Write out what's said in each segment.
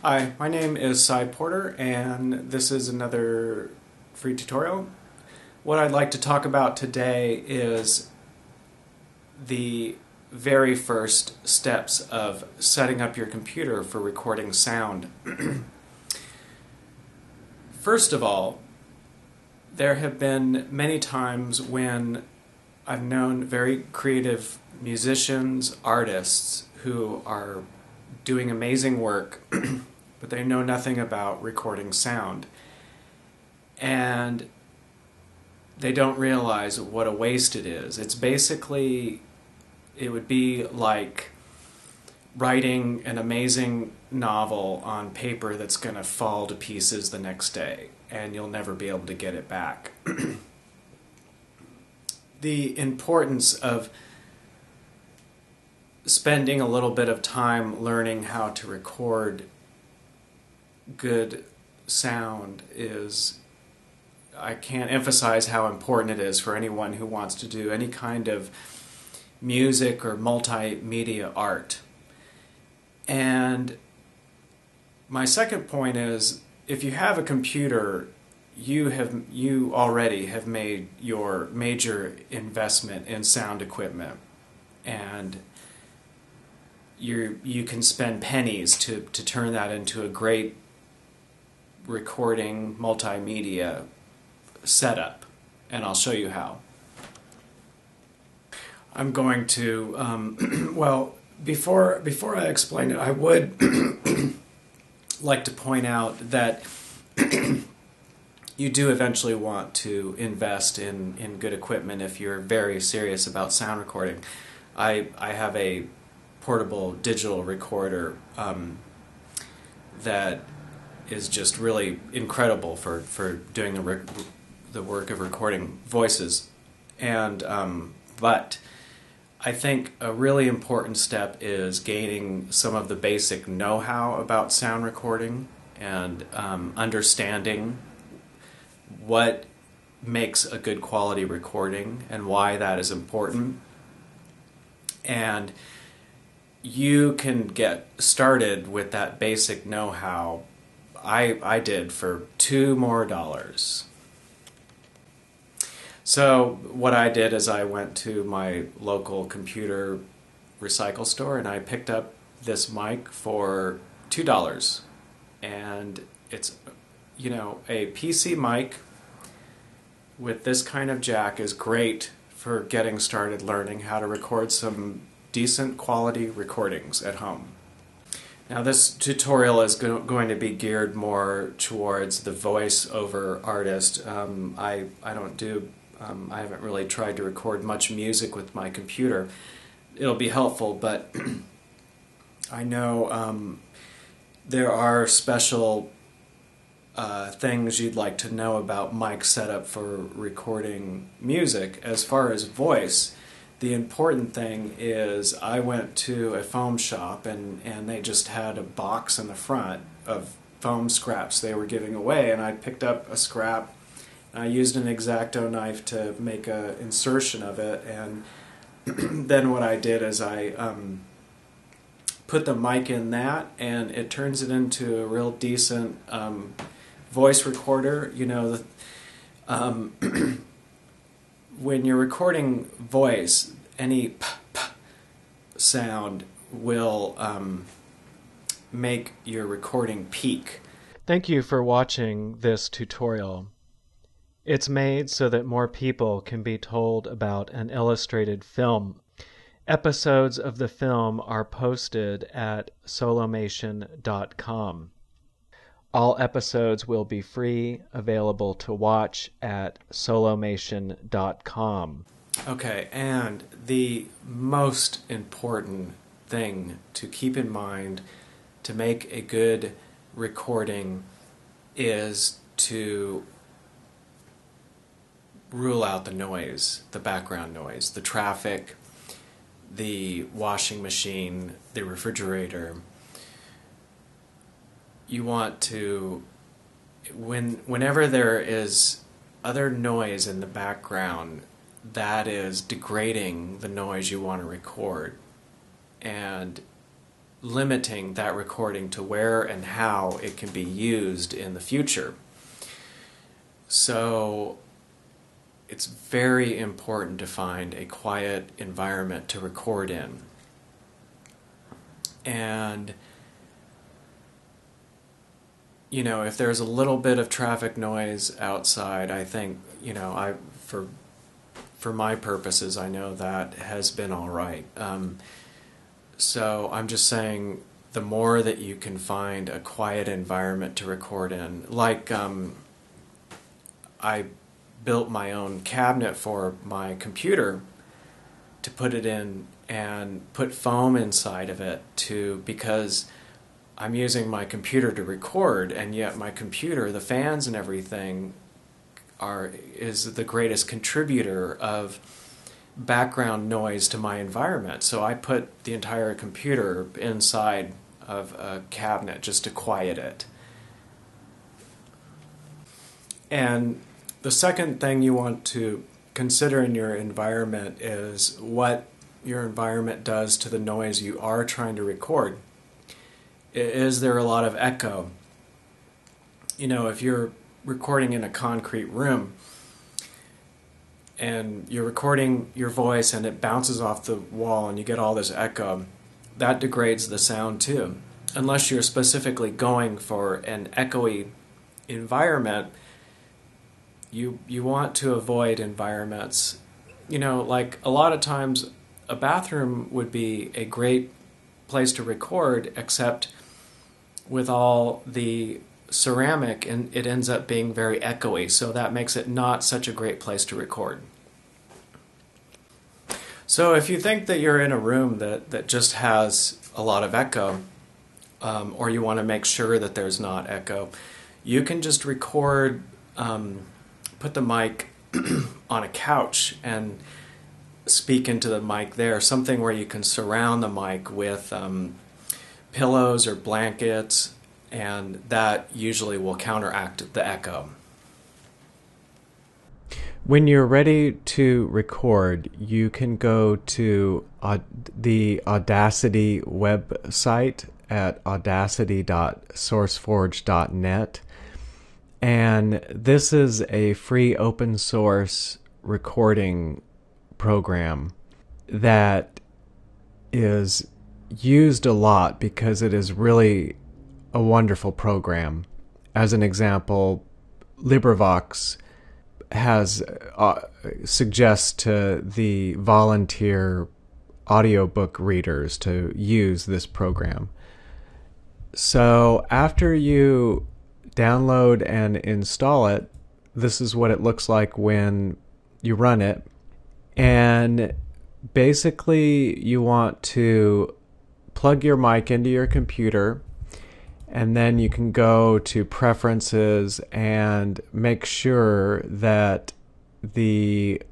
Hi, my name is Cy Porter, and this is another free tutorial. What I'd like to talk about today is the very first steps of setting up your computer for recording sound. First of all, there have been many times when I've known very creative musicians, artists who are doing amazing work, but they know nothing about recording sound. And they don't realize what a waste it is. It's basically, it would be like writing an amazing novel on paper that's going to fall to pieces the next day, and you'll never be able to get it back. The importance of spending a little bit of time learning how to record good sound is, I can't emphasize how important it is for anyone who wants to do any kind of music or multimedia art. And my second point is, if you have a computer, you already have made your major investment in sound equipment, and you can spend pennies to turn that into a great recording multimedia setup, and I'll show you how. I'm going to well, before I explain it, I would like to point out that you do eventually want to invest in good equipment if you're very serious about sound recording. I have a portable digital recorder that is just really incredible for doing the work of recording voices. And but I think a really important step is gaining some of the basic know-how about sound recording and understanding what makes a good quality recording and why that is important. And you can get started with that basic know-how. I did for $2 more. So what I did is I went to my local computer recycle store and I picked up this mic for $2. And it's, you know, a PC mic with this kind of jack is great for getting started learning how to record some decent quality recordings at home. Now this tutorial is going to be geared more towards the voice-over artist. I haven't really tried to record much music with my computer. It'll be helpful, but I know there are special things you'd like to know about mic setup for recording music. As far as voice, the important thing is I went to a foam shop and they just had a box in the front of foam scraps they were giving away, and I picked up a scrap. I used an X-Acto knife to make an insertion of it, and then what I did is I put the mic in that, and it turns it into a real decent voice recorder. You know, when you're recording voice, any p sound will make your recording peak. Thank you for watching this tutorial. It's made so that more people can be told about an illustrated film. Episodes of the film are posted at solomation.com. All episodes will be free, available to watch at solomation.com. Okay, and the most important thing to keep in mind to make a good recording is to rule out the noise, the background noise, the traffic, the washing machine, the refrigerator. You want to, whenever there is other noise in the background, that is degrading the noise you want to record. And limiting that recording to where and how it can be used in the future. So it's very important to find a quiet environment to record in. And if there's a little bit of traffic noise outside, I think, for my purposes, I know that has been all right. So I'm just saying, the more that you can find a quiet environment to record in, like I built my own cabinet for my computer to put it in and put foam inside of it because I'm using my computer to record, and yet my computer, the fans and everything, is the greatest contributor of background noise to my environment. So I put the entire computer inside of a cabinet just to quiet it. And the second thing you want to consider in your environment is what your environment does to the noise you are trying to record. Is there a lot of echo? If you're recording in a concrete room and you're recording your voice and it bounces off the wall and you get all this echo, that degrades the sound too. Unless you're specifically going for an echoey environment, you want to avoid environments. Like a lot of times a bathroom would be a great place to record, except with all the ceramic, and it ends up being very echoey, so that makes it not such a great place to record. So if you think that you're in a room that just has a lot of echo, or you want to make sure that there's not echo, you can just record, put the mic on a couch and speak into the mic there, something where you can surround the mic with pillows or blankets, and that usually will counteract the echo. When you're ready to record, you can go to the Audacity website at audacity.sourceforge.net, and this is a free open source recording program that is used a lot because it is really a wonderful program. As an example, LibriVox has suggests to the volunteer audiobook readers to use this program. So after you download and install it, this is what it looks like when you run it. And basically you want to plug your mic into your computer, and then you can go to preferences and make sure that the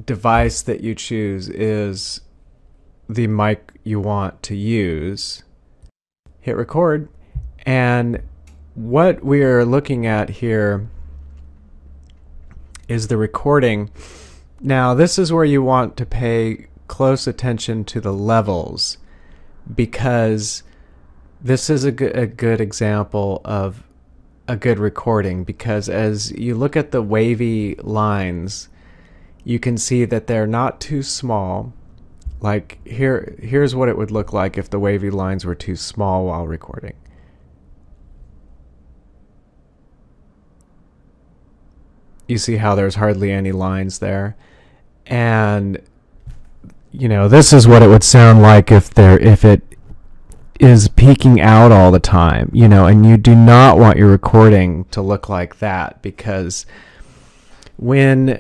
device that you choose is the mic you want to use. Hit record, and what we're looking at here is the recording. Now, this is where you want to pay close attention to the levels, because this is a good example of a good recording, because as you look at the wavy lines, you can see that they're not too small. Like here's what it would look like if the wavy lines were too small while recording. You see how there's hardly any lines there? And this is what it would sound like if it is peaking out all the time, and you do not want your recording to look like that, because when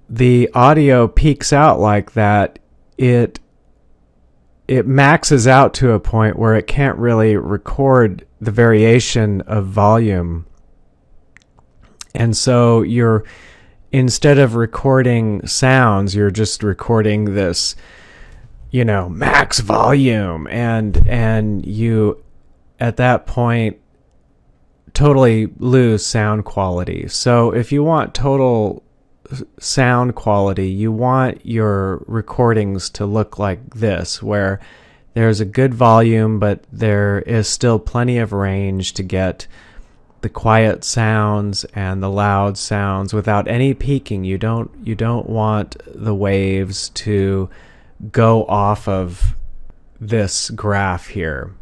the audio peaks out like that, it maxes out to a point where it can't really record the variation of volume. And so instead of recording sounds, you're just recording this, max volume, and you, at that point, totally lose sound quality. So if you want total sound quality, you want your recordings to look like this, where There's a good volume, but there is still plenty of range to get the quiet sounds and the loud sounds without any peaking. You don't want the waves to go off of this graph here.